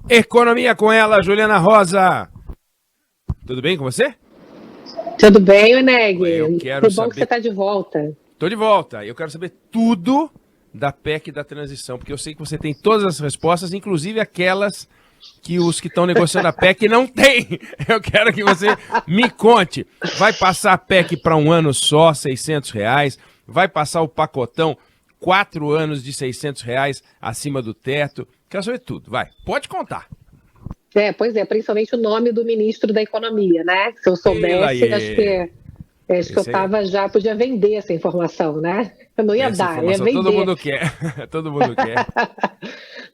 Economia com ela, Juliana Rosa. Tudo bem com você? Tudo bem, Oneg? Eu quero Que bom saber... que você está de volta. Tô de volta. Eu quero saber tudo da PEC da transição, porque eu sei que você tem todas as respostas, inclusive aquelas que os que estão negociando a PEC não têm. Eu quero que você me conte. Vai passar a PEC para um ano só, R$ 600? Vai passar o pacotão, 4 anos de R$ 600 acima do teto? Quero saber tudo. Vai, pode contar. Pois é, principalmente o nome do ministro da Economia, né? Se eu soubesse, acho que eu estava já, podia vender essa informação, né? Eu não ia essa dar, eu ia informação vender. todo mundo quer. Todo mundo quer.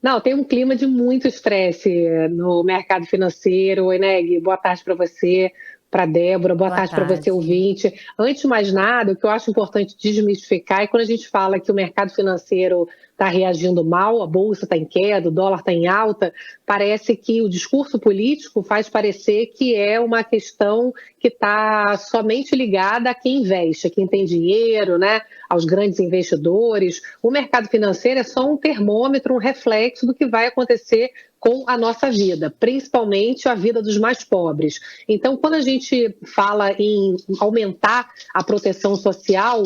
Não, tem um clima de muito estresse no mercado financeiro. Eneg, boa tarde para você, para Débora, boa tarde para você, ouvinte. Antes de mais nada, o que eu acho importante desmistificar é quando a gente fala que o mercado financeiro está reagindo mal, a bolsa está em queda, o dólar está em alta, parece que o discurso político faz parecer que é uma questão que está somente ligada a quem investe, a quem tem dinheiro, né, aos grandes investidores. O mercado financeiro é só um termômetro, um reflexo do que vai acontecer com a nossa vida, principalmente a vida dos mais pobres. Então, quando a gente fala em aumentar a proteção social,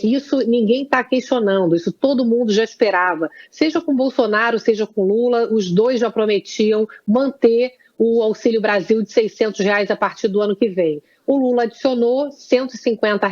isso ninguém está questionando, isso todo mundo já esperava. Seja com Bolsonaro, seja com Lula, os dois já prometiam manter o Auxílio Brasil de R$ 600 a partir do ano que vem. O Lula adicionou R$ 150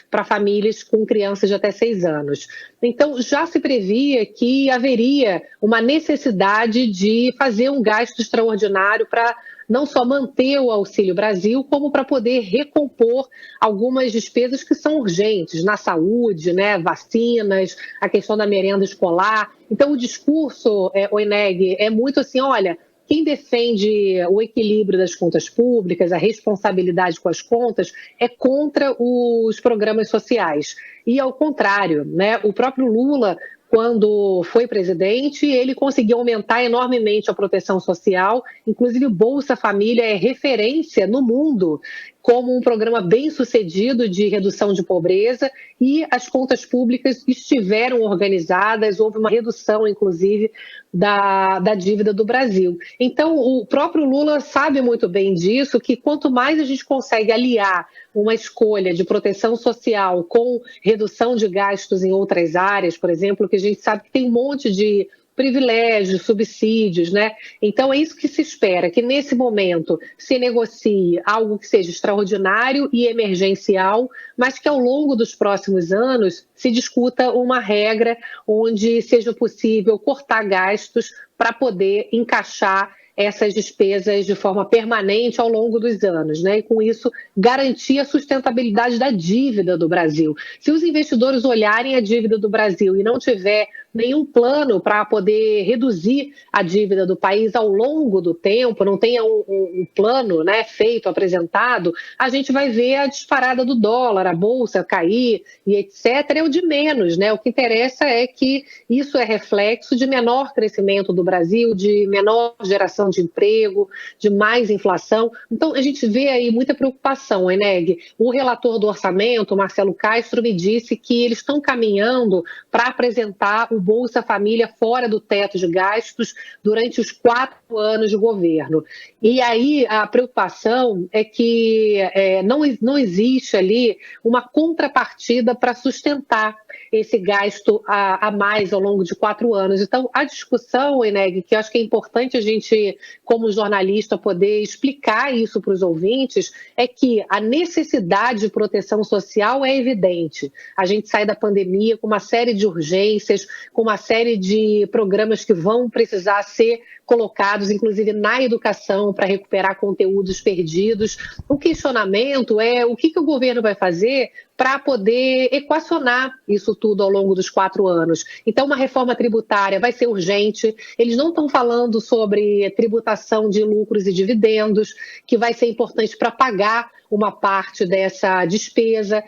para famílias com crianças de até 6 anos. Então, já se previa que haveria uma necessidade de fazer um gasto extraordinário para não só manter o Auxílio Brasil, como para poder recompor algumas despesas que são urgentes, na saúde, né, vacinas, a questão da merenda escolar. Então, o discurso, o Eneg, é muito assim, olha, quem defende o equilíbrio das contas públicas, a responsabilidade com as contas, é contra os programas sociais. E, ao contrário, né, o próprio Lula, quando foi presidente, ele conseguiu aumentar enormemente a proteção social, inclusive o Bolsa Família é referência no mundo como um programa bem sucedido de redução de pobreza, e as contas públicas estiveram organizadas, houve uma redução, inclusive, da dívida do Brasil. Então, o próprio Lula sabe muito bem disso, que quanto mais a gente consegue aliar uma escolha de proteção social com redução de gastos em outras áreas, por exemplo, que a gente sabe que tem um monte de privilégios, subsídios, né? Então é isso que se espera, que nesse momento se negocie algo que seja extraordinário e emergencial, mas que ao longo dos próximos anos se discuta uma regra onde seja possível cortar gastos para poder encaixar essas despesas de forma permanente ao longo dos anos, né? E com isso garantir a sustentabilidade da dívida do Brasil. Se os investidores olharem a dívida do Brasil e não tiver nenhum plano para poder reduzir a dívida do país ao longo do tempo, não tenha um plano, né, feito, apresentado, a gente vai ver a disparada do dólar, a bolsa cair e etc. É o de menos, né? O que interessa é que isso é reflexo de menor crescimento do Brasil, de menor geração de emprego, de mais inflação. Então, a gente vê aí muita preocupação, Eneg. O relator do orçamento, Marcelo Castro, me disse que eles estão caminhando para apresentar o Bolsa Família fora do teto de gastos durante os 4 anos de governo. E aí a preocupação é que não existe ali uma contrapartida para sustentar esse gasto a mais ao longo de 4 anos. Então, a discussão, Eneg, que eu acho que é importante a gente, como jornalista, poder explicar isso para os ouvintes, é que a necessidade de proteção social é evidente. A gente sai da pandemia com uma série de urgências, com uma série de programas que vão precisar ser colocados, inclusive na educação, para recuperar conteúdos perdidos. O questionamento é o que o governo vai fazer para poder equacionar isso tudo ao longo dos 4 anos. Então, uma reforma tributária vai ser urgente. Eles não estão falando sobre tributação de lucros e dividendos, que vai ser importante para pagar uma parte dessa despesa.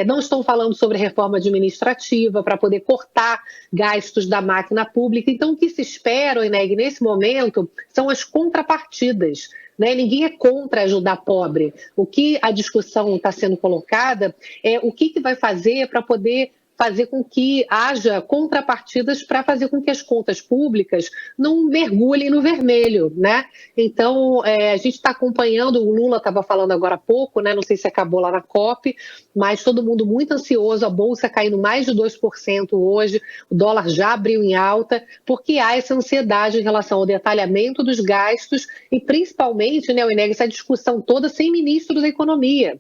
Não estão falando sobre reforma administrativa para poder cortar gastos da máquina pública. Então, o que se espera, Eneg, nesse momento, são as contrapartidas. Né? Ninguém é contra ajudar pobre. O que a discussão está sendo colocada é o que vai fazer para poder fazer com que haja contrapartidas para fazer com que as contas públicas não mergulhem no vermelho, né? Então, a gente está acompanhando, o Lula estava falando agora há pouco, né? Não sei se acabou lá na COP, mas todo mundo muito ansioso, a Bolsa caindo mais de 2% hoje, o dólar já abriu em alta, porque há essa ansiedade em relação ao detalhamento dos gastos e principalmente, né, Ineg, essa discussão toda sem ministro da Economia.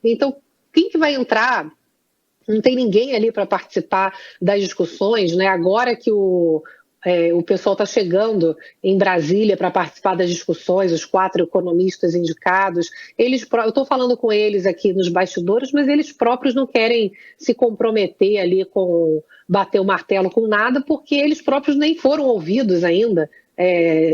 Então, quem que vai entrar? Não tem ninguém ali para participar das discussões, né? Agora que o pessoal está chegando em Brasília para participar das discussões, os 4 economistas indicados, eu estou falando com eles aqui nos bastidores, mas eles próprios não querem se comprometer ali com bater o martelo com nada, porque eles próprios nem foram ouvidos ainda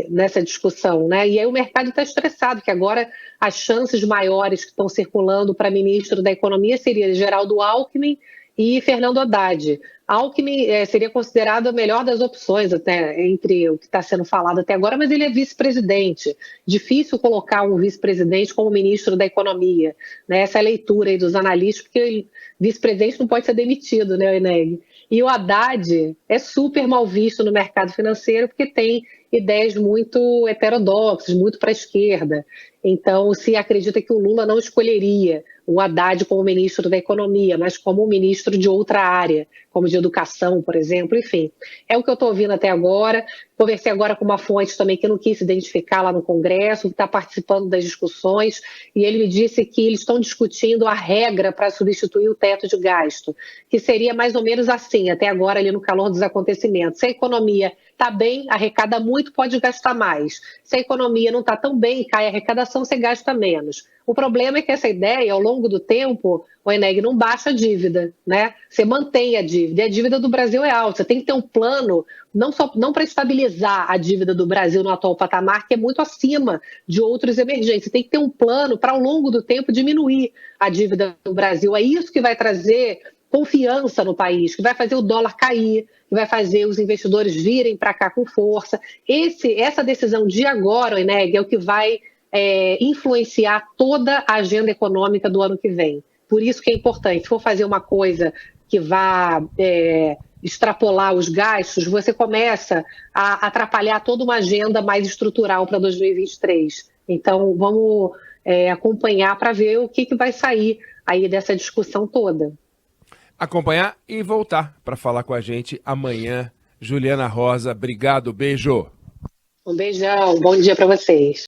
nessa discussão, né? E aí o mercado está estressado, que agora as chances maiores que estão circulando para ministro da Economia seria Geraldo Alckmin e Fernando Haddad. Alckmin seria considerado a melhor das opções até entre o que está sendo falado até agora, mas ele é vice-presidente. Difícil colocar um vice-presidente como ministro da Economia, né? Essa é a leitura aí dos analistas, porque vice-presidente não pode ser demitido, né, Ineg? E o Haddad é super mal visto no mercado financeiro porque tem ideias muito heterodoxas, muito para a esquerda. Então, se acredita que o Lula não escolheria o Haddad como ministro da Economia, mas como ministro de outra área, como de educação, por exemplo, enfim. É o que eu estou ouvindo até agora. Conversei agora com uma fonte também que não quis se identificar lá no Congresso, que está participando das discussões, e ele me disse que eles estão discutindo a regra para substituir o teto de gasto, que seria mais ou menos assim, até agora ali no calor dos acontecimentos. Se a economia está bem, arrecada muito, pode gastar mais. Se a economia não está tão bem, cai a arrecadação, você gasta menos. O problema é que essa ideia, ao longo do tempo, o Ineg, não baixa a dívida, né? Você mantém a dívida, e a dívida do Brasil é alta. Você tem que ter um plano, não para estabilizar a dívida do Brasil no atual patamar, que é muito acima de outros emergentes. Você tem que ter um plano para, ao longo do tempo, diminuir a dívida do Brasil. É isso que vai trazer confiança no país, que vai fazer o dólar cair, que vai fazer os investidores virem para cá com força. Essa decisão de agora, Ineg, é o que vai influenciar toda a agenda econômica do ano que vem. Por isso que é importante, se for fazer uma coisa que vá extrapolar os gastos, você começa a atrapalhar toda uma agenda mais estrutural para 2023. Então, vamos acompanhar para ver o que vai sair aí dessa discussão toda. Acompanhar e voltar para falar com a gente amanhã. Juliana Rosa, obrigado, beijo. Um beijão, bom dia para vocês.